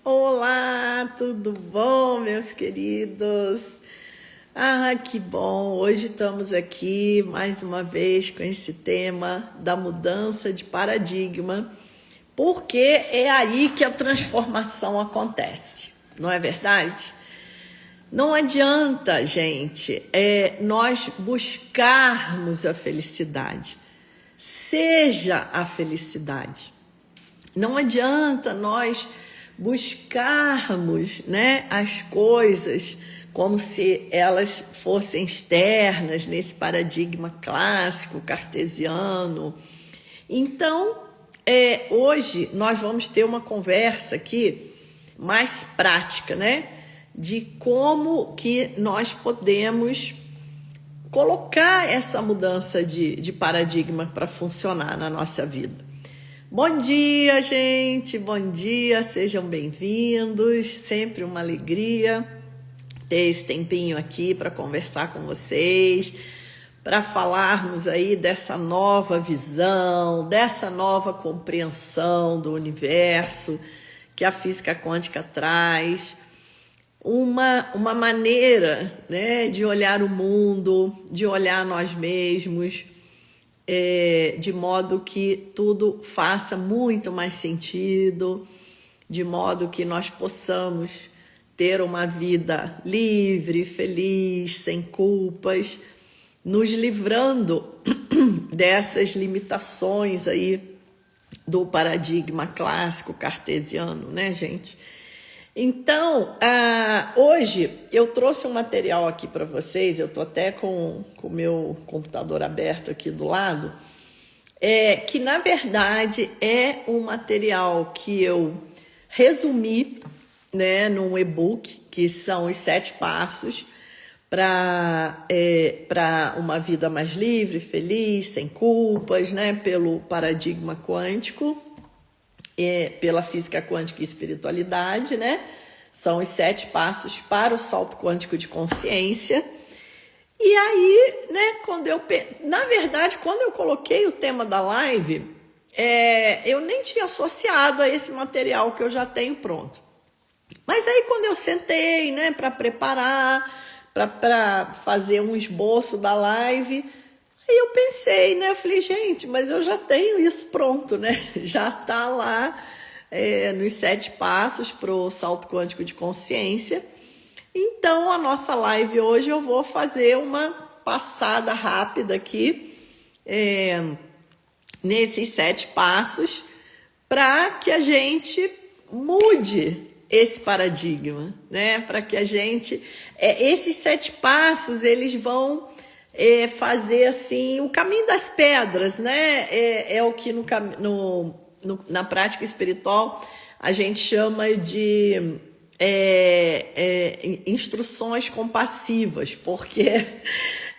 Olá, tudo bom, meus queridos? Que bom! Hoje estamos aqui mais uma vez com esse tema da mudança de paradigma, porque é aí que a transformação acontece, não é verdade? Não adianta, gente, nós buscarmos a felicidade, seja a felicidade. Não adianta nós buscarmos, né, as coisas como se elas fossem externas nesse paradigma clássico, cartesiano. Então, hoje nós vamos ter uma conversa aqui mais prática, né, de como que nós podemos colocar essa mudança de paradigma para funcionar na nossa vida. Bom dia, gente! Bom dia, sejam bem-vindos. Sempre uma alegria ter esse tempinho aqui para conversar com vocês, para falarmos aí dessa nova visão, dessa nova compreensão do universo que a física quântica traz. Uma maneira, né, de olhar o mundo, de olhar nós mesmos, de modo que tudo faça muito mais sentido, de modo que nós possamos ter uma vida livre, feliz, sem culpas, nos livrando dessas limitações aí do paradigma clássico cartesiano, né, gente? Então, hoje eu trouxe um material aqui para vocês, eu estou até com o meu computador aberto aqui do lado, que na verdade é um material que eu resumi, né, num e-book, que são os 7 passos para uma vida mais livre, feliz, sem culpas, né, pelo paradigma quântico. Pela física quântica e espiritualidade, né? São os 7 passos para o salto quântico de consciência. E aí, né, na verdade, quando eu coloquei o tema da live, eu nem tinha associado a esse material que eu já tenho pronto. Mas aí, quando eu sentei, né, para preparar, para fazer um esboço da live, aí eu pensei, né? Eu falei, gente, mas eu já tenho isso pronto, né? Já está lá nos 7 passos para o salto quântico de consciência. Então, a nossa live hoje eu vou fazer uma passada rápida aqui nesses 7 passos para que a gente mude esse paradigma, né? Para que a gente... esses 7 passos, eles vão... fazer assim o caminho das pedras, né? É o que na prática espiritual a gente chama de instruções compassivas, porque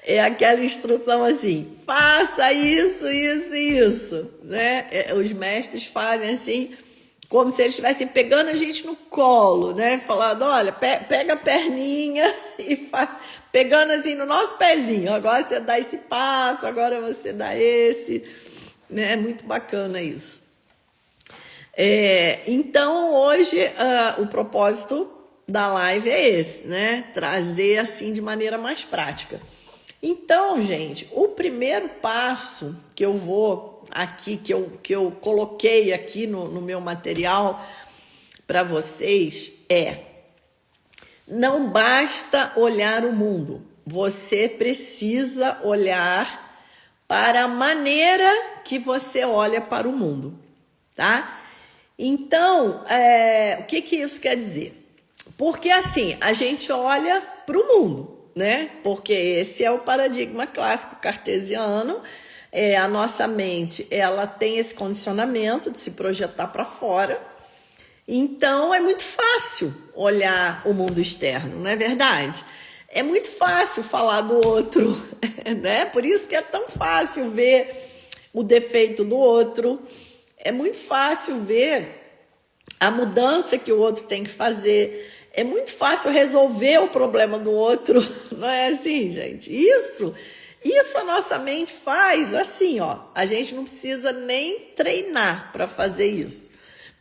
é aquela instrução assim: faça isso, isso e isso, né? Os mestres fazem assim, como se eles estivessem pegando a gente no colo, né? Falando, olha, pega a perninha e pegando assim no nosso pezinho. Agora você dá esse passo, agora você dá esse. Né? É muito bacana isso. Então, hoje, o propósito da live é esse, né? Trazer assim de maneira mais prática. Então, gente, o primeiro passo que eu vou... aqui, que eu coloquei aqui no meu material para vocês não basta olhar o mundo, você precisa olhar para a maneira que você olha para o mundo, tá? Então, o que isso quer dizer? Porque assim, a gente olha para o mundo, né? Porque esse é o paradigma clássico cartesiano. A nossa mente, ela tem esse condicionamento de se projetar para fora. Então, é muito fácil olhar o mundo externo, não é verdade? É muito fácil falar do outro, né? Por isso que é tão fácil ver o defeito do outro. É muito fácil ver a mudança que o outro tem que fazer. É muito fácil resolver o problema do outro. Não é assim, gente? Isso a nossa mente faz assim, ó. A gente não precisa nem treinar para fazer isso.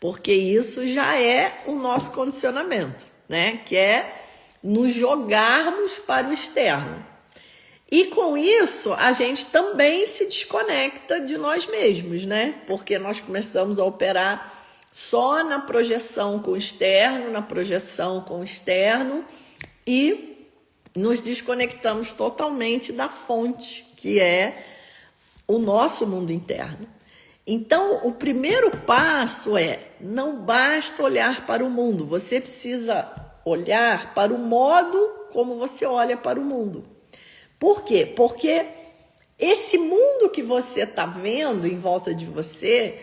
porque isso já é o nosso condicionamento, né? Que é nos jogarmos para o externo. E com isso, a gente também se desconecta de nós mesmos, né? Porque nós começamos a operar só na projeção com o externo, e nos desconectamos totalmente da fonte, que é o nosso mundo interno. Então, o primeiro passo é, não basta olhar para o mundo, você precisa olhar para o modo como você olha para o mundo. Por quê? Porque esse mundo que você está vendo em volta de você,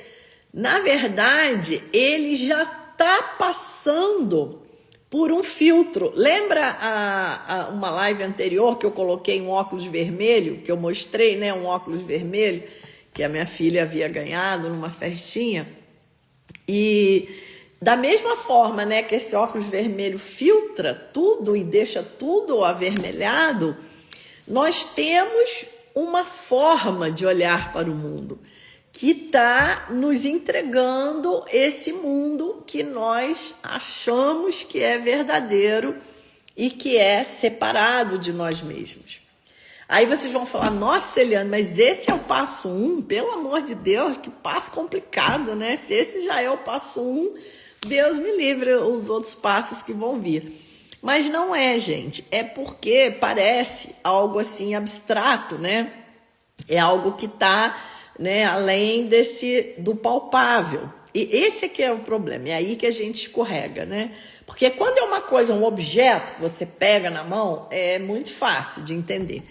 na verdade, ele já está passando por um filtro. Lembra uma live anterior que eu coloquei um óculos vermelho, que eu mostrei, né, um óculos vermelho, que a minha filha havia ganhado numa festinha? E da mesma forma, né, que esse óculos vermelho filtra tudo e deixa tudo avermelhado, nós temos uma forma de olhar para o mundo que está nos entregando esse mundo que nós achamos que é verdadeiro e que é separado de nós mesmos. Aí vocês vão falar, nossa, Eliane, mas esse é o passo 1? Pelo amor de Deus, que passo complicado, né? Se esse já é o passo 1, Deus me livre os outros passos que vão vir. Mas não é, gente, é porque parece algo assim abstrato, né? É algo que está, né, além do palpável. E esse aqui é o problema, é aí que a gente escorrega, né? Porque quando é uma coisa, um objeto que você pega na mão, é muito fácil de entender.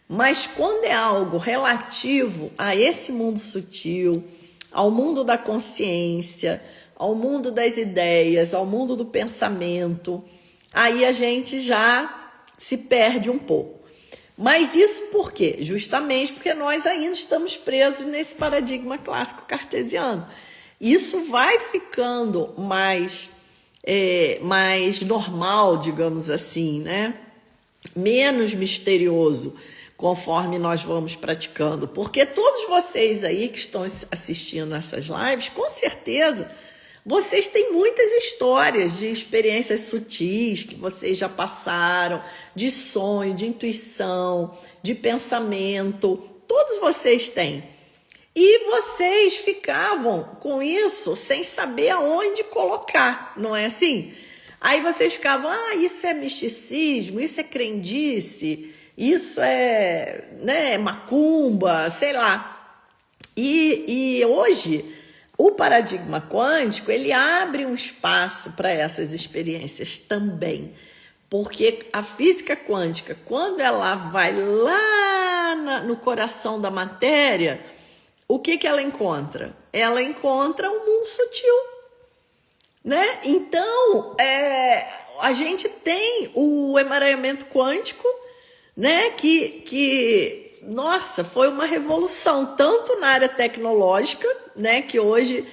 Mas quando é algo relativo a esse mundo sutil, ao mundo da consciência, ao mundo das ideias, ao mundo do pensamento, aí a gente já se perde um pouco. Mas isso por quê? Justamente porque nós ainda estamos presos nesse paradigma clássico cartesiano. Isso vai ficando mais normal, digamos assim, né? Menos misterioso conforme nós vamos praticando. Porque todos vocês aí que estão assistindo essas lives, com certeza, vocês têm muitas histórias de experiências sutis que vocês já passaram, de sonho, de intuição, de pensamento, todos vocês têm. E vocês ficavam com isso sem saber aonde colocar, não é assim? Aí vocês ficavam, isso é misticismo, isso é crendice, isso é, né, macumba, sei lá. E hoje o paradigma quântico, ele abre um espaço para essas experiências também, porque a física quântica, quando ela vai lá no coração da matéria, o que ela encontra? Ela encontra um mundo sutil, né? Então, a gente tem o emaranhamento quântico, né? Que nossa, foi uma revolução, tanto na área tecnológica, né, que hoje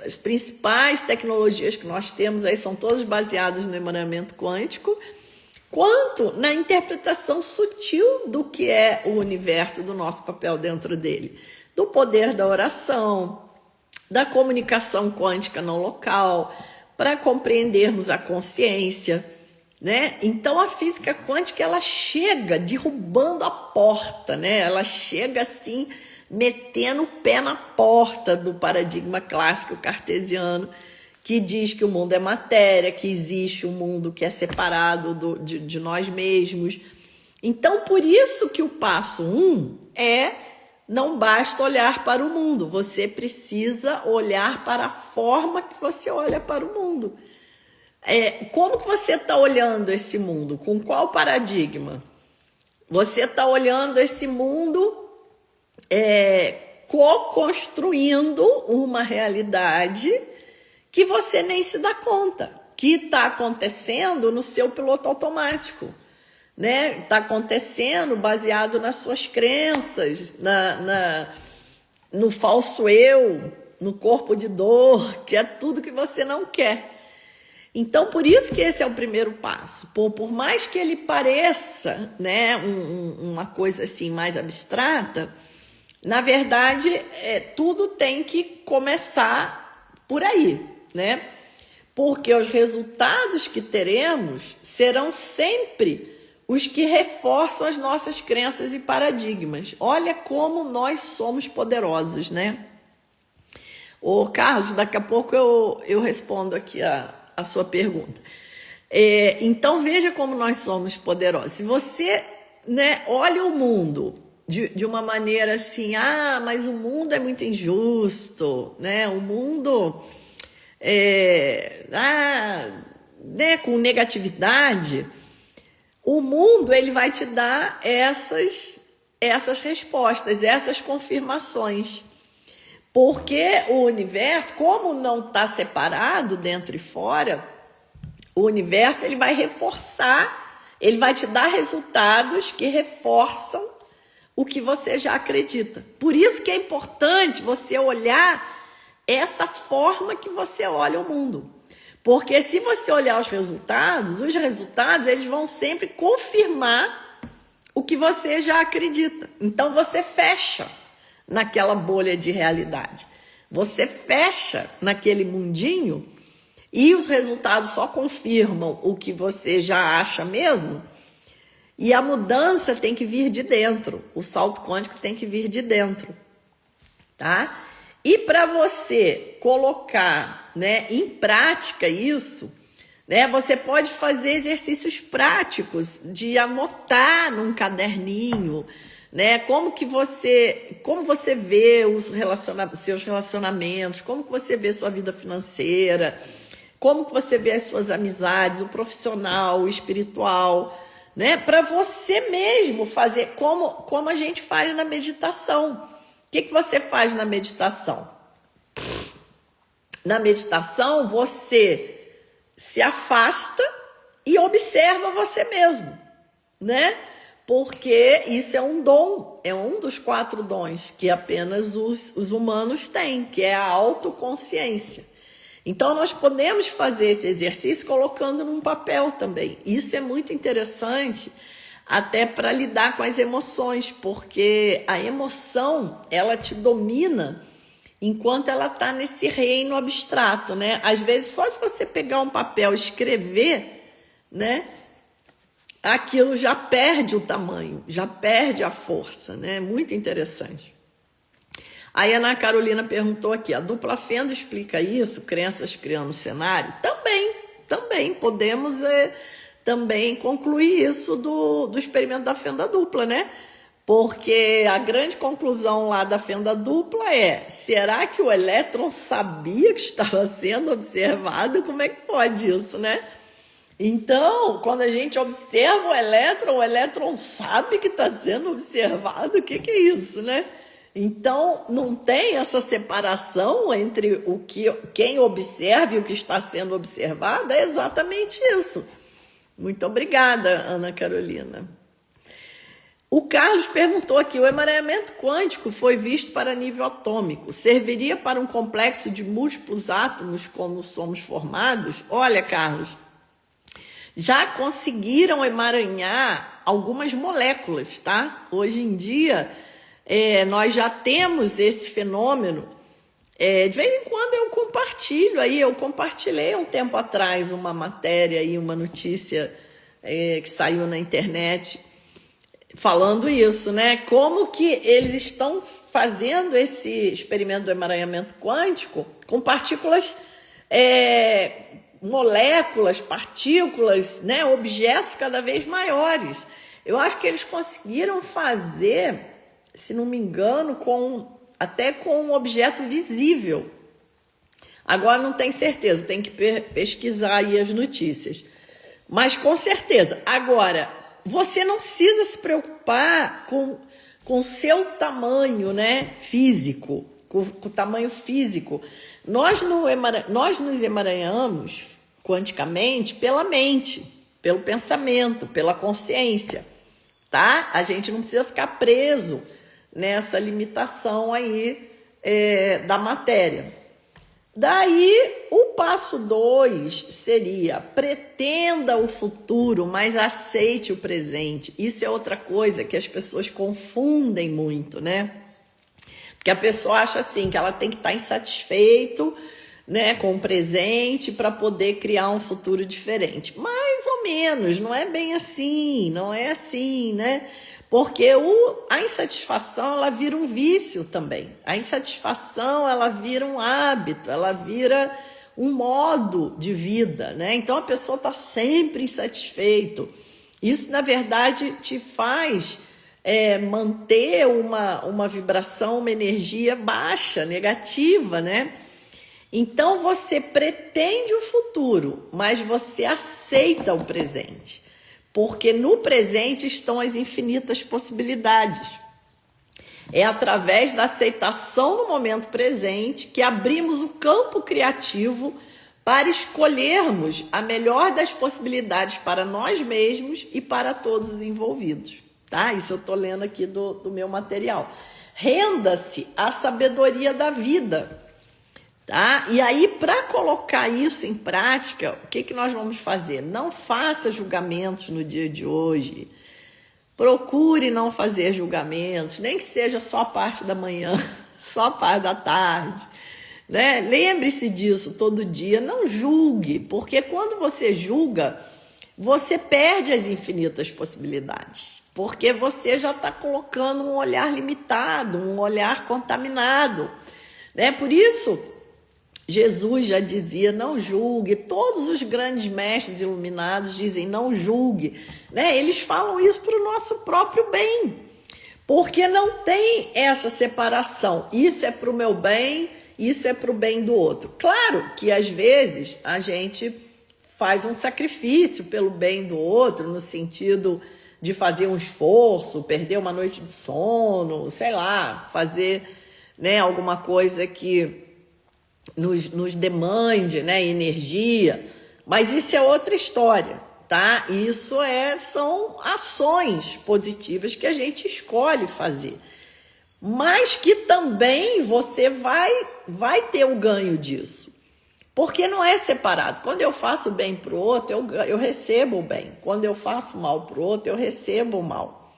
as principais tecnologias que nós temos aí são todas baseadas no emaranhamento quântico, quanto na interpretação sutil do que é o universo, do nosso papel dentro dele, do poder da oração, da comunicação quântica não local, para compreendermos a consciência, né? Então a física quântica, ela chega derrubando a porta, né? Ela chega assim metendo o pé na porta do paradigma clássico cartesiano, que diz que o mundo é matéria, que existe um mundo que é separado de nós mesmos. Então, por isso que o passo 1 não basta olhar para o mundo, você precisa olhar para a forma que você olha para o mundo. Como que você está olhando esse mundo? Com qual paradigma? Você está olhando esse mundo co-construindo uma realidade que você nem se dá conta, que está acontecendo no seu piloto automático, né? Está acontecendo baseado nas suas crenças, no falso eu, no corpo de dor, que é tudo que você não quer. Então, por isso que esse é o primeiro passo. Por mais que ele pareça, né, uma coisa assim mais abstrata, na verdade, tudo tem que começar por aí, né? Porque os resultados que teremos serão sempre os que reforçam as nossas crenças e paradigmas. Olha como nós somos poderosos, né? Ô, Carlos, daqui a pouco eu respondo aqui a sua pergunta. Então, veja como nós somos poderosos. Se você, né, olha o mundo de uma maneira assim, mas o mundo é muito injusto, né? O mundo, né, com negatividade, o mundo ele vai te dar essas respostas, essas confirmações. Porque o universo, como não está separado dentro e fora, o universo ele vai reforçar, ele vai te dar resultados que reforçam o que você já acredita. Por isso que é importante você olhar essa forma que você olha o mundo. Porque se você olhar os resultados eles vão sempre confirmar o que você já acredita. Então você fecha naquela bolha de realidade. Você fecha naquele mundinho e os resultados só confirmam o que você já acha mesmo. E a mudança tem que vir de dentro. O salto quântico tem que vir de dentro, tá? E para você colocar, né, em prática isso, né, você pode fazer exercícios práticos de anotar num caderninho, né, como você vê seus relacionamentos, como que você vê sua vida financeira, como que você vê as suas amizades, o profissional, o espiritual, né, para você mesmo fazer como a gente faz na meditação. O que você faz na meditação? Na meditação, você se afasta e observa você mesmo, né? Porque isso é um dom, é um dos 4 dons que apenas os humanos têm, que é a autoconsciência. Então, nós podemos fazer esse exercício colocando num papel também. Isso é muito interessante, até para lidar com as emoções, porque a emoção, ela te domina enquanto ela está nesse reino abstrato, né? Às vezes, só de você pegar um papel e escrever, né? Aquilo já perde o tamanho, já perde a força, né? Muito interessante. Aí a Ana Carolina perguntou aqui, a dupla fenda explica isso? Crenças criando cenário? Também podemos também concluir isso do experimento da fenda dupla, né? Porque a grande conclusão lá da fenda dupla será que o elétron sabia que estava sendo observado? Como é que pode isso, né? Então, quando a gente observa o elétron sabe que está sendo observado. O que é isso, né? Então, não tem essa separação entre quem observa e o que está sendo observado? É exatamente isso. Muito obrigada, Ana Carolina. O Carlos perguntou aqui, o emaranhamento quântico foi visto para nível atômico. Serviria para um complexo de múltiplos átomos como somos formados? Olha, Carlos, já conseguiram emaranhar algumas moléculas, tá? Hoje em dia, nós já temos esse fenômeno. De vez em quando eu compartilho aí, eu compartilhei um tempo atrás uma matéria e uma notícia que saiu na internet falando isso, né? Como que eles estão fazendo esse experimento do emaranhamento quântico com partículas, moléculas, partículas, né? Objetos cada vez maiores. Eu acho que eles conseguiram fazer, se não me engano, até com um objeto visível. Agora não tenho certeza, tem que pesquisar aí as notícias. Mas com certeza. Agora, você não precisa se preocupar com o seu tamanho, né, físico, com o tamanho físico. Nós nos emaranhamos quanticamente pela mente, pelo pensamento, pela consciência, tá? A gente não precisa ficar preso nessa limitação aí da matéria. Daí, o passo 2 seria, pretenda o futuro, mas aceite o presente. Isso é outra coisa que as pessoas confundem muito, né? Porque a pessoa acha assim, que ela tem que estar insatisfeito, né, com um presente para poder criar um futuro diferente. Mais ou menos, não é bem assim, não é assim, né? Porque a insatisfação, ela vira um vício também. A insatisfação, ela vira um hábito, ela vira um modo de vida, né? Então a pessoa está sempre insatisfeito. Isso, na verdade, te faz manter uma vibração, uma energia baixa, negativa, né? Então você pretende o futuro, mas você aceita o presente, porque no presente estão as infinitas possibilidades. É através da aceitação no momento presente que abrimos o campo criativo para escolhermos a melhor das possibilidades para nós mesmos e para todos os envolvidos. Tá? Isso eu estou lendo aqui do meu material. Renda-se à sabedoria da vida. Tá? E aí, para colocar isso em prática, o que nós vamos fazer? Não faça julgamentos no dia de hoje. Procure não fazer julgamentos, nem que seja só a parte da manhã, só a parte da tarde. Né? Lembre-se disso todo dia, não julgue, porque quando você julga, você perde as infinitas possibilidades, porque você já está colocando um olhar limitado, um olhar contaminado. Né? Por isso, Jesus já dizia, não julgue. Todos os grandes mestres iluminados dizem, não julgue. Né? Eles falam isso para o nosso próprio bem, porque não tem essa separação. Isso é para o meu bem, isso é para o bem do outro. Claro que às vezes a gente faz um sacrifício pelo bem do outro, no sentido de fazer um esforço, perder uma noite de sono, sei lá, fazer, né, alguma coisa que nos demande, né, energia, mas isso é outra história, tá? Isso são ações positivas que a gente escolhe fazer, mas que também você vai ter o ganho disso, porque não é separado. Quando eu faço bem para o outro, eu recebo o bem. Quando eu faço mal para o outro, eu recebo o mal.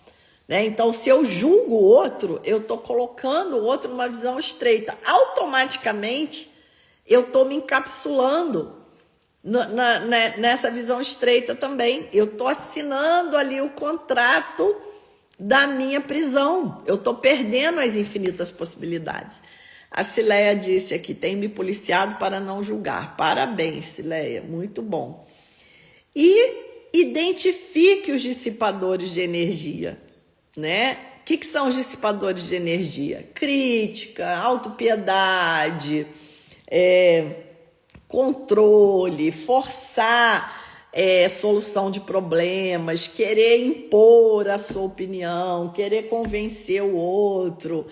Né? Então, se eu julgo o outro, eu estou colocando o outro numa visão estreita. Automaticamente, eu estou me encapsulando nessa visão estreita também. Eu estou assinando ali o contrato da minha prisão. Eu estou perdendo as infinitas possibilidades. A Cileia disse aqui, tem me policiado para não julgar. Parabéns, Cileia, muito bom. E identifique os dissipadores de energia, né? O que são os dissipadores de energia? Crítica, autopiedade, controle, forçar solução de problemas, querer impor a sua opinião, querer convencer o outro,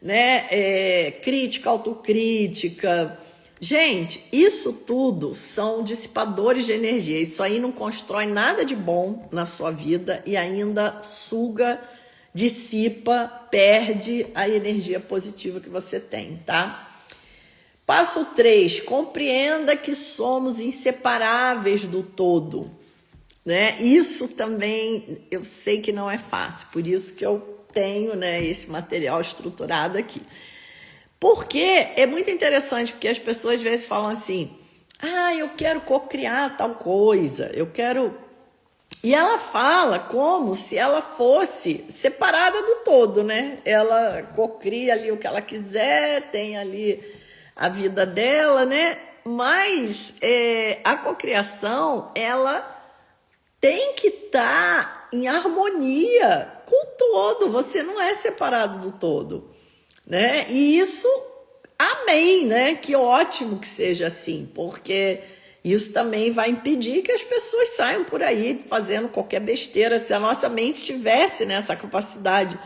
né? Crítica, autocrítica. Gente, isso tudo são dissipadores de energia. Isso aí não constrói nada de bom na sua vida e ainda suga, dissipa, perde a energia positiva que você tem, tá? Passo 3, compreenda que somos inseparáveis do todo, né? Isso também eu sei que não é fácil, por isso que eu tenho, né, esse material estruturado aqui. Porque é muito interessante, porque as pessoas às vezes falam assim, eu quero cocriar tal coisa, eu quero... E ela fala como se ela fosse separada do todo, né? Ela cocria ali o que ela quiser, tem ali a vida dela, né? Mas a cocriação, ela tem que estar em harmonia com o todo. Você não é separado do todo, né? E isso, amém, né? Que ótimo que seja assim, porque isso também vai impedir que as pessoas saiam por aí fazendo qualquer besteira. Se a nossa mente tivesse nessa capacidade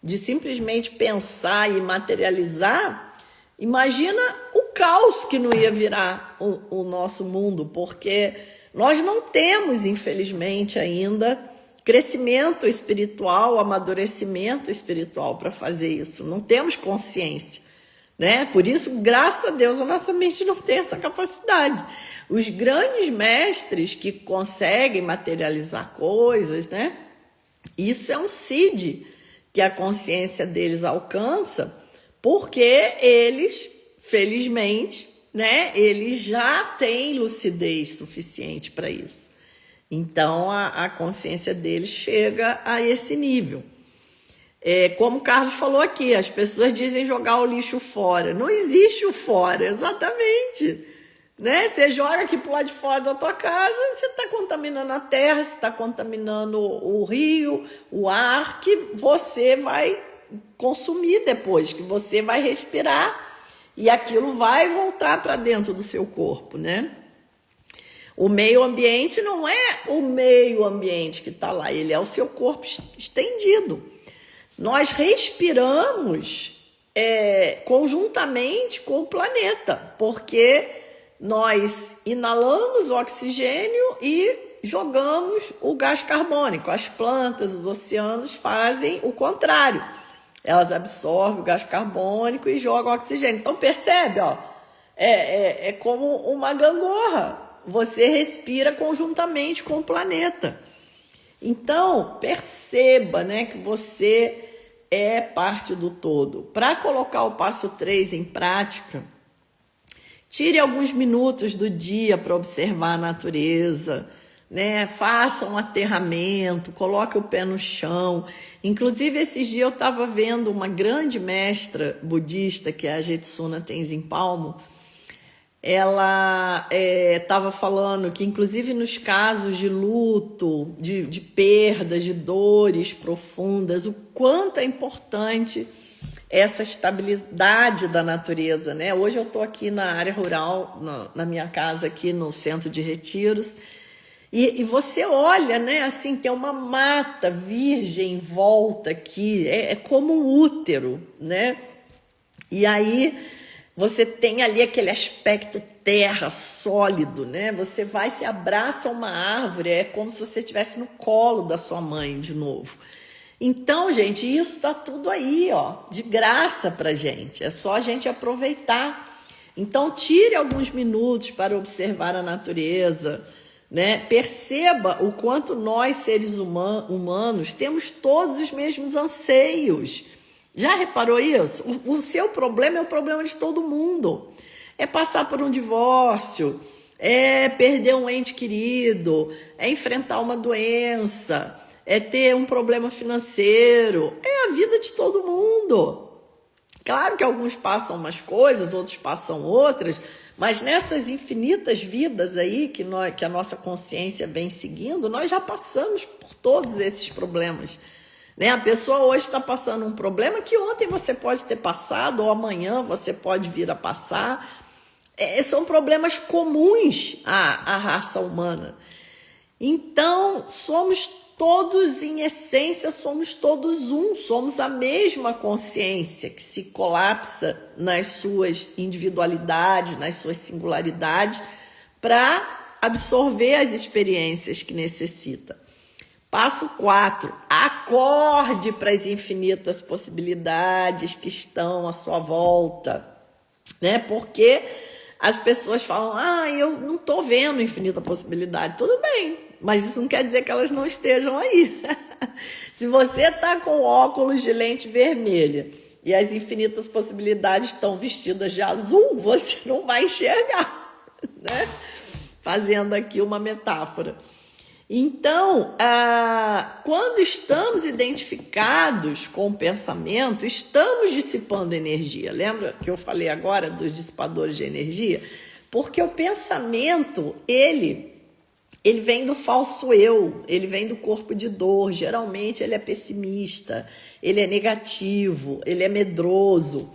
de simplesmente pensar e materializar, imagina o caos que não ia virar o nosso mundo, porque nós não temos, infelizmente, ainda crescimento espiritual, amadurecimento espiritual para fazer isso. Não temos consciência, né? Por isso, graças a Deus, a nossa mente não tem essa capacidade. Os grandes mestres que conseguem materializar coisas, né? Isso é um seed que a consciência deles alcança, porque eles, felizmente, né, ele já tem lucidez suficiente para isso. Então, a consciência dele chega a esse nível. Como o Carlos falou aqui, as pessoas dizem jogar o lixo fora. Não existe o fora, exatamente. Né? Você joga aqui pro lado de fora da tua casa, você está contaminando a terra, você está contaminando o rio, o ar, que você vai consumir depois, que você vai respirar, e aquilo vai voltar para dentro do seu corpo, né? O meio ambiente não é o meio ambiente que está lá, ele é o seu corpo estendido. Nós respiramos conjuntamente com o planeta, porque nós inalamos o oxigênio e jogamos o gás carbônico. As plantas, os oceanos fazem o contrário. Elas absorvem o gás carbônico e jogam oxigênio. Então percebe, ó, é como uma gangorra. Você respira conjuntamente com o planeta. Então perceba, né, que você é parte do todo. Para colocar o passo 3 em prática, tire alguns minutos do dia para observar a natureza, né? Faça um aterramento, coloque o pé no chão. Inclusive, esses dias eu estava vendo uma grande mestra budista, que é a Jetsuna Tenzin Palmo. Ela estava falando que, inclusive nos casos de luto, de perdas, de dores profundas, o quanto é importante essa estabilidade da natureza, né? Hoje eu estou aqui na área rural, na minha casa aqui no centro de retiros, e você olha, né? Assim, tem uma mata virgem em volta aqui, é como um útero, né? E aí você tem ali aquele aspecto terra sólido, né? Você vai, se abraça a uma árvore, é como se você estivesse no colo da sua mãe de novo. Então, gente, isso está tudo aí, ó, de graça pra gente. É só a gente aproveitar. Então, tire alguns minutos para observar a natureza, né? Perceba o quanto nós, seres humanos, temos todos os mesmos anseios. Já reparou isso? O seu problema é o problema de todo mundo. É passar por um divórcio, é perder um ente querido, é enfrentar uma doença, é ter um problema financeiro. É a vida de todo mundo. Claro que alguns passam umas coisas, outros passam outras, mas nessas infinitas vidas aí que a nossa consciência vem seguindo, nós já passamos por todos esses problemas. Né? A pessoa hoje está passando um problema que ontem você pode ter passado, ou amanhã você pode vir a passar. São problemas comuns à raça humana. Então, somos todos, em essência, somos todos um, somos a mesma consciência que se colapsa nas suas individualidades, nas suas singularidades, para absorver as experiências que necessita. Passo 4, acorde para as infinitas possibilidades que estão à sua volta, né? Porque as pessoas falam, eu não estou vendo infinita possibilidade. Tudo bem, mas isso não quer dizer que elas não estejam aí. Se você está com óculos de lente vermelha e as infinitas possibilidades estão vestidas de azul, você não vai enxergar, né? Fazendo aqui uma metáfora. Então, quando estamos identificados com o pensamento, estamos dissipando energia. Lembra que eu falei agora dos dissipadores de energia? Porque o pensamento, ele vem do falso eu, ele vem do corpo de dor. Geralmente ele é pessimista, ele é negativo, ele é medroso.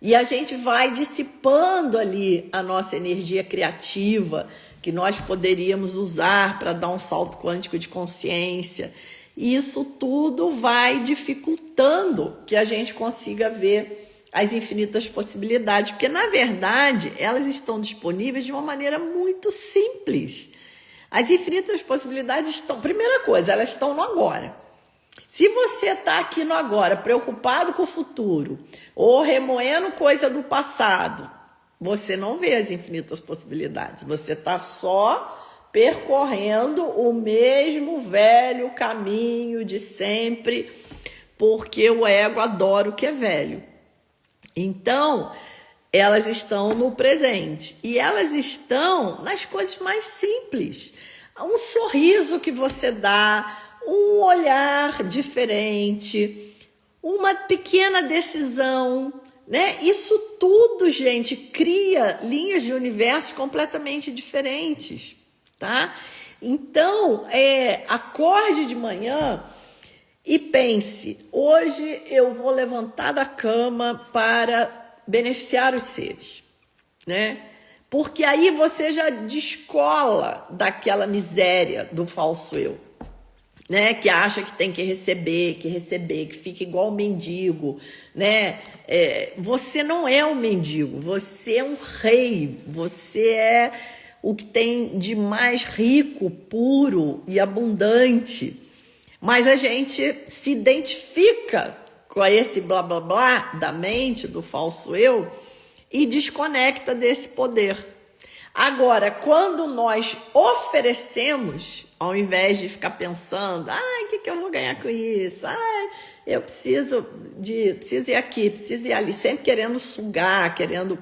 E a gente vai dissipando ali a nossa energia criativa, que nós poderíamos usar para dar um salto quântico de consciência. E isso tudo vai dificultando que a gente consiga ver as infinitas possibilidades, porque, na verdade, elas estão disponíveis de uma maneira muito simples. As infinitas possibilidades estão... Primeira coisa, elas estão no agora. Se você está aqui no agora, preocupado com o futuro, ou remoendo coisa do passado, você não vê as infinitas possibilidades. Você está só percorrendo o mesmo velho caminho de sempre, porque o ego adora o que é velho. Então, elas estão no presente. E elas estão nas coisas mais simples. Um sorriso que você dá, um olhar diferente, uma pequena decisão, né? Isso tudo, gente, cria linhas de universo completamente diferentes, tá? Então, acorde de manhã e pense, hoje eu vou levantar da cama para beneficiar os seres, né? Porque aí você já descola daquela miséria do falso eu, né? Que acha que tem que receber, que fica igual um mendigo, né? Você não é um mendigo, você é um rei, você é o que tem de mais rico, puro e abundante. Mas a gente se identifica com esse blá blá blá da mente, do falso eu, e desconecta desse poder. Agora, quando nós oferecemos, ao invés de ficar pensando, o que eu vou ganhar com isso? Eu preciso ir aqui, preciso ir ali, sempre querendo sugar,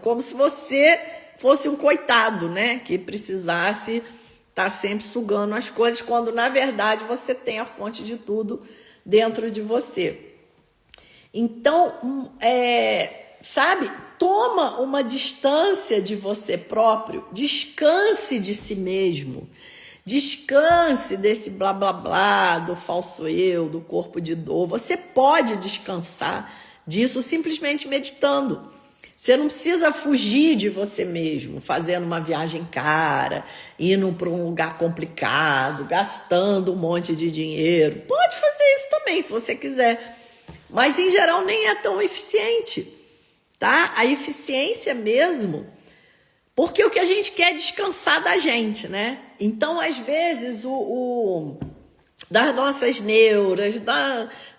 como se você fosse um coitado, né? Que precisasse estar sempre sugando as coisas, quando na verdade você tem a fonte de tudo dentro de você. Então, sabe, toma uma distância de você próprio, descanse de si mesmo, descanse desse blá blá blá, do falso eu, do corpo de dor. Você pode descansar disso simplesmente meditando. Você não precisa fugir de você mesmo, fazendo uma viagem cara, indo para um lugar complicado, gastando um monte de dinheiro. Pode fazer isso também, se você quiser. Mas, em geral, nem é tão eficiente, tá? A eficiência mesmo, porque o que a gente quer é descansar da gente, né? Então, às vezes, das nossas neuras,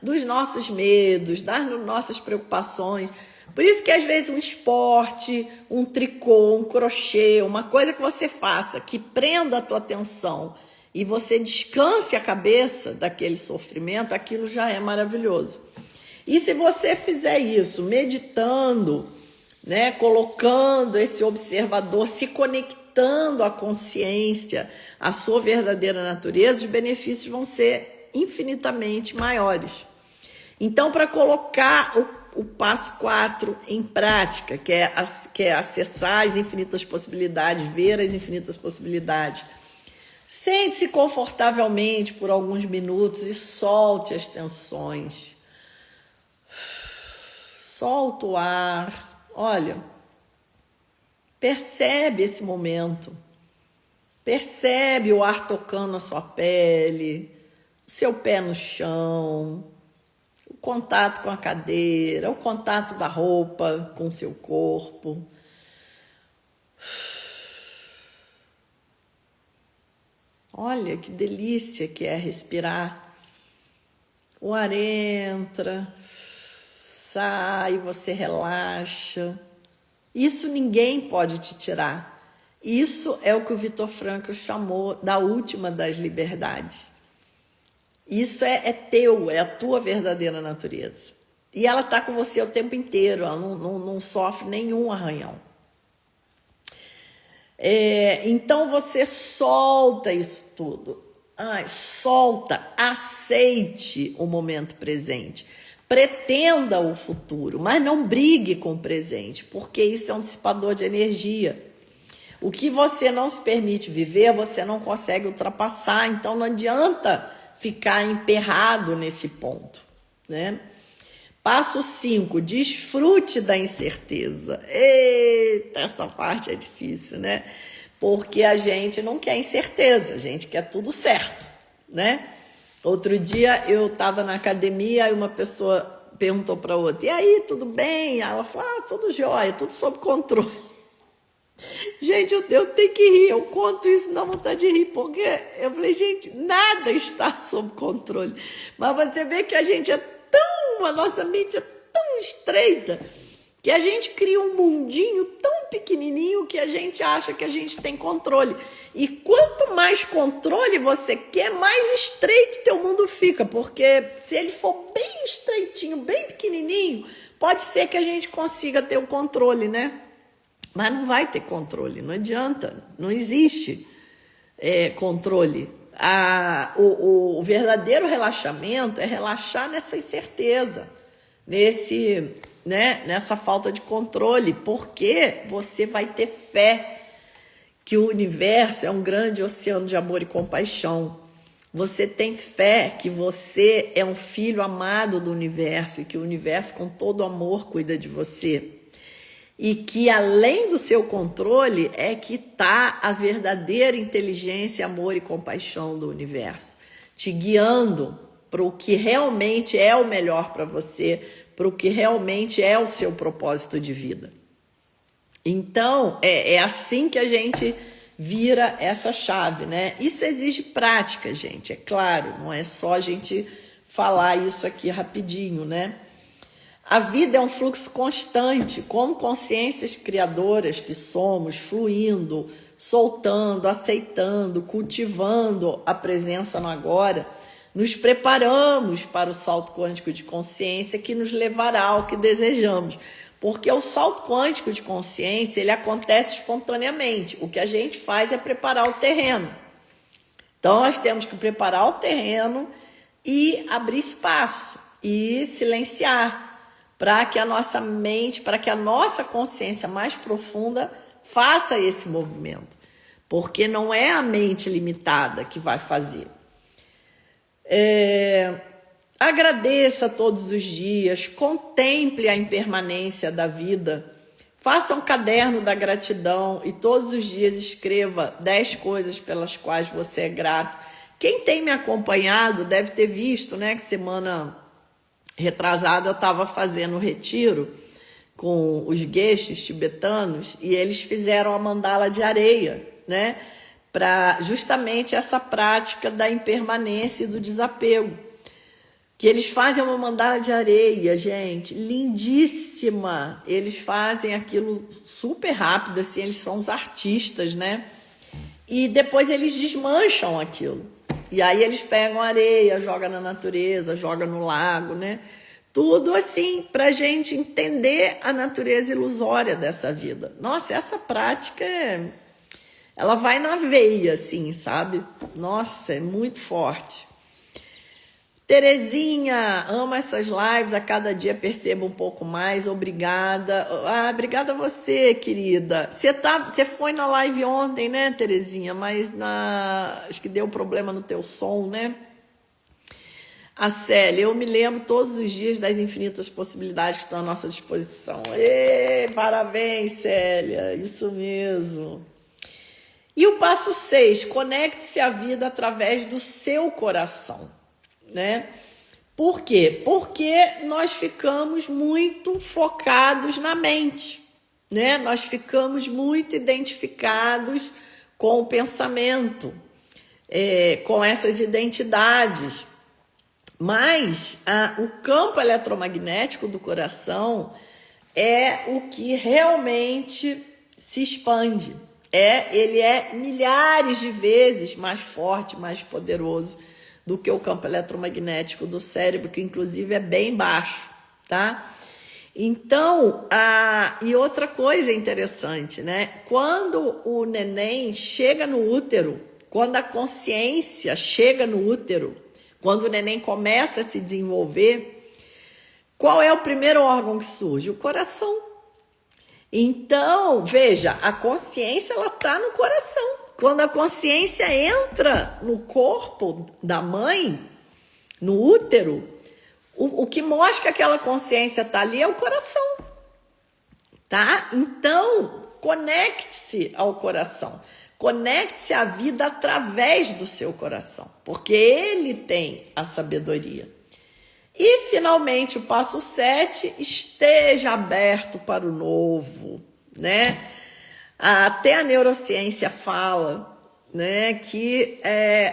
dos nossos medos, das nossas preocupações. Por isso que, às vezes, um esporte, um tricô, um crochê, uma coisa que você faça, que prenda a tua atenção e você descanse a cabeça daquele sofrimento, aquilo já é maravilhoso. E se você fizer isso, meditando, né, colocando esse observador, se conectando à consciência, à sua verdadeira natureza, os benefícios vão ser infinitamente maiores. Então, para colocar o passo 4 em prática, que é acessar as infinitas possibilidades, ver as infinitas possibilidades, sente-se confortavelmente por alguns minutos e solte as tensões. Solta o ar, olha, percebe esse momento, percebe o ar tocando a sua pele, seu pé no chão, o contato com a cadeira, o contato da roupa com o seu corpo. Olha que delícia que é respirar. O ar entra, sai, você relaxa. Isso ninguém pode te tirar. Isso é o que o Viktor Frankl chamou da última das liberdades. Isso é teu, é a tua verdadeira natureza. E ela está com você o tempo inteiro, ela não sofre nenhum arranhão. Então você solta isso tudo. Solta, aceite o momento presente. Pretenda o futuro, mas não brigue com o presente, porque isso é um dissipador de energia. O que você não se permite viver, você não consegue ultrapassar, então não adianta ficar emperrado nesse ponto, né? Passo 5, desfrute da incerteza. Eita, essa parte é difícil, né? Porque a gente não quer incerteza, a gente quer tudo certo, né? Outro dia eu estava na academia e uma pessoa perguntou para outra, e aí, tudo bem? Ela falou, tudo jóia, tudo sob controle. Gente, eu tenho que rir, eu conto isso, dá vontade de rir, porque eu falei, gente, nada está sob controle. Mas você vê que a nossa mente é tão estreita, que a gente cria um mundinho tão pequenininho que a gente acha que a gente tem controle. E quanto mais controle você quer, mais estreito teu mundo fica, porque se ele for bem estreitinho, bem pequenininho, pode ser que a gente consiga ter o controle, né? Mas não vai ter controle, não adianta, não existe controle. O verdadeiro relaxamento é relaxar nessa incerteza, nessa falta de controle, porque você vai ter fé que o universo é um grande oceano de amor e compaixão. Você tem fé que você é um filho amado do universo e que o universo, com todo amor, cuida de você. E que além do seu controle é que está a verdadeira inteligência, amor e compaixão do universo, te guiando para o que realmente é o melhor para você, para o que realmente é o seu propósito de vida. Então, é assim que a gente vira essa chave, né? Isso exige prática, gente, é claro, não é só a gente falar isso aqui rapidinho, né? A vida é um fluxo constante, como consciências criadoras que somos, fluindo, soltando, aceitando, cultivando a presença no agora, nos preparamos para o salto quântico de consciência que nos levará ao que desejamos. Porque o salto quântico de consciência, ele acontece espontaneamente. O que a gente faz é preparar o terreno. Então, nós temos que preparar o terreno e abrir espaço e silenciar, para que a nossa mente, para que a nossa consciência mais profunda faça esse movimento. Porque não é a mente limitada que vai fazer. Agradeça todos os dias, contemple a impermanência da vida, faça um caderno da gratidão e todos os dias escreva 10 coisas pelas quais você é grato. Quem tem me acompanhado deve ter visto, né, que semana retrasada eu estava fazendo um retiro com os gueixes tibetanos e eles fizeram a mandala de areia, né, para justamente essa prática da impermanência e do desapego. Que eles fazem uma mandala de areia, gente, lindíssima. Eles fazem aquilo super rápido, assim, eles são os artistas, né? E depois eles desmancham aquilo. E aí eles pegam areia, jogam na natureza, jogam no lago, né? Tudo assim, pra gente entender a natureza ilusória dessa vida. Nossa, essa prática ela vai na veia, assim, sabe? Nossa, é muito forte. Terezinha, ama essas lives, a cada dia percebo um pouco mais, obrigada. Obrigada a você, querida. Você foi na live ontem, né, Terezinha? Mas acho que deu problema no teu som, né? A Célia, eu me lembro todos os dias das infinitas possibilidades que estão à nossa disposição. Parabéns, Célia, isso mesmo. E o passo 6, conecte-se à vida através do seu coração. Né? Por quê? Porque nós ficamos muito focados na mente, né? Nós ficamos muito identificados com o pensamento, com essas identidades. Mas o campo eletromagnético do coração é o que realmente se expande. Ele é milhares de vezes mais forte, mais poderoso do que o campo eletromagnético do cérebro, que inclusive é bem baixo, tá? Então, e outra coisa interessante, né? Quando o neném chega no útero, quando a consciência chega no útero, quando o neném começa a se desenvolver, qual é o primeiro órgão que surge? O coração. Então, veja, a consciência, ela tá no coração. Quando a consciência entra no corpo da mãe, no útero, o que mostra que aquela consciência está ali é o coração, tá? Então, conecte-se ao coração. Conecte-se à vida através do seu coração, porque ele tem a sabedoria. E, finalmente, o passo 7, esteja aberto para o novo, né? Até a neurociência fala, né, que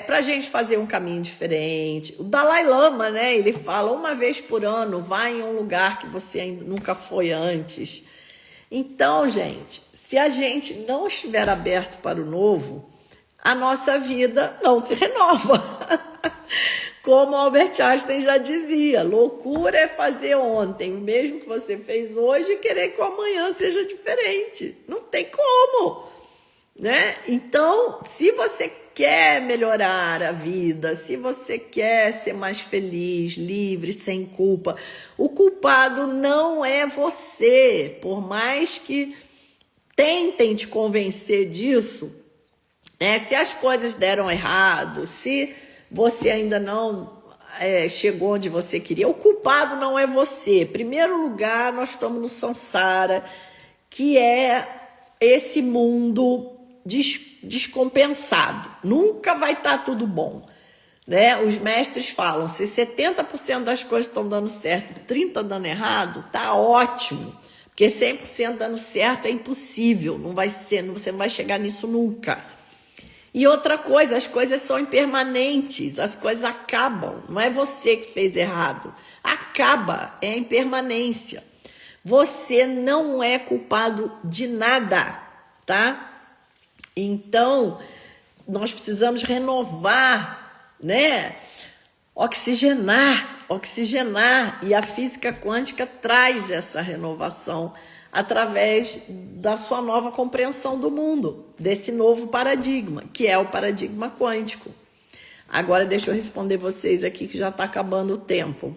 para a gente fazer um caminho diferente. O Dalai Lama, né, ele fala, uma vez por ano, vá em um lugar que você ainda nunca foi antes. Então, gente, se a gente não estiver aberto para o novo, a nossa vida não se renova. Como Albert Einstein já dizia, loucura é fazer ontem o mesmo que você fez hoje e querer que o amanhã seja diferente. Não tem como, né? Então, se você quer melhorar a vida, se você quer ser mais feliz, livre, sem culpa, o culpado não é você. Por mais que tentem te convencer disso, né? Se as coisas deram errado, se você ainda não chegou onde você queria, o culpado não é você. Em primeiro lugar, nós estamos no samsara, que é esse mundo descompensado. Nunca vai estar tudo bom, né? Os mestres falam, se 70% das coisas estão dando certo e 30% dando errado, tá ótimo. Porque 100% dando certo é impossível, não vai ser, você não vai chegar nisso nunca. E outra coisa, as coisas são impermanentes, as coisas acabam, não é você que fez errado. Acaba, é a impermanência. Você não é culpado de nada, tá? Então, nós precisamos renovar, né? Oxigenar. E a física quântica traz essa renovação através da sua nova compreensão do mundo, desse novo paradigma, que é o paradigma quântico. Agora deixa eu responder vocês aqui que já está acabando o tempo.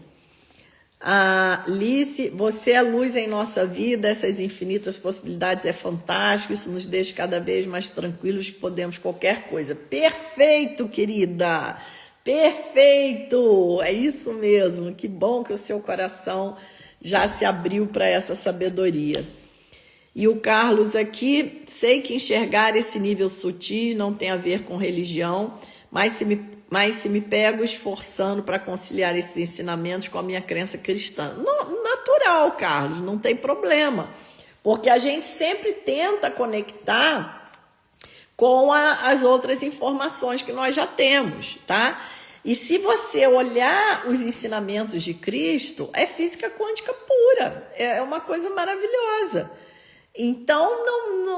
Lice, você é a luz em nossa vida, essas infinitas possibilidades é fantástico, isso nos deixa cada vez mais tranquilos que podemos qualquer coisa. Perfeito, querida! Perfeito! É isso mesmo, que bom que o seu coração já se abriu para essa sabedoria. E o Carlos aqui, sei que enxergar esse nível sutil não tem a ver com religião, mas se me pego esforçando para conciliar esses ensinamentos com a minha crença cristã. Natural, Carlos, não tem problema, porque a gente sempre tenta conectar com as outras informações que nós já temos, tá? E se você olhar os ensinamentos de Cristo, é física quântica pura, é uma coisa maravilhosa. Então,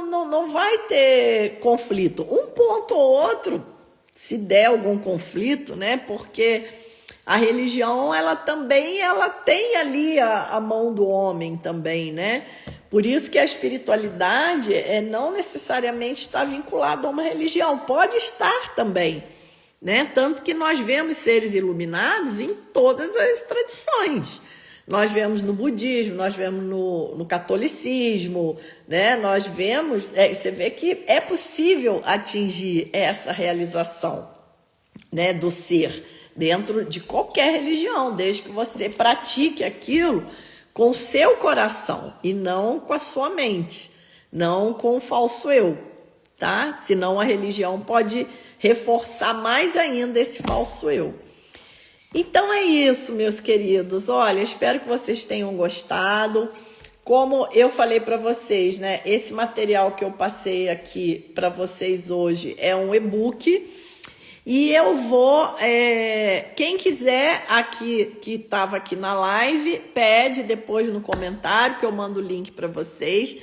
não vai ter conflito. Um ponto ou outro, se der algum conflito, né? Porque a religião, ela tem ali a mão do homem também, né? Por isso que a espiritualidade não necessariamente está vinculada a uma religião, pode estar também, né? Tanto que nós vemos seres iluminados em todas as tradições. Nós vemos no budismo, nós vemos no catolicismo, né? Nós vemos, você vê que é possível atingir essa realização, né, do ser dentro de qualquer religião, desde que você pratique aquilo com o seu coração e não com a sua mente, não com o falso eu, tá? Senão a religião pode reforçar mais ainda esse falso eu. Então é isso, meus queridos. Olha, espero que vocês tenham gostado. Como eu falei para vocês, né? Esse material que eu passei aqui para vocês hoje é um e-book. E eu vou... quem quiser, aqui que estava aqui na live, pede depois no comentário que eu mando o link para vocês.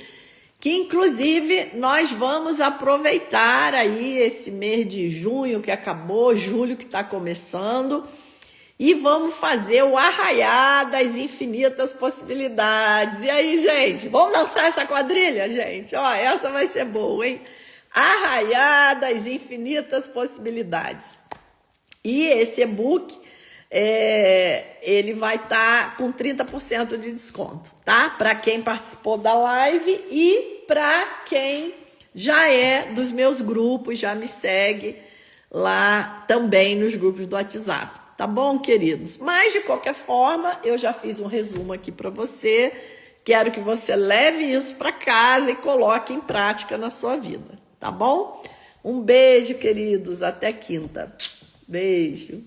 Que inclusive nós vamos aproveitar aí esse mês de junho que acabou, julho que está começando... E vamos fazer o Arraiá das Infinitas Possibilidades. E aí, gente? Vamos dançar essa quadrilha, gente? Ó, essa vai ser boa, hein? Arraiá das Infinitas Possibilidades. E esse e-book, ele vai estar com 30% de desconto, tá? Para quem participou da live e para quem já é dos meus grupos, já me segue lá também nos grupos do WhatsApp. Tá bom, queridos? Mas, de qualquer forma, eu já fiz um resumo aqui para você. Quero que você leve isso para casa e coloque em prática na sua vida. Tá bom? Um beijo, queridos. Até quinta. Beijo.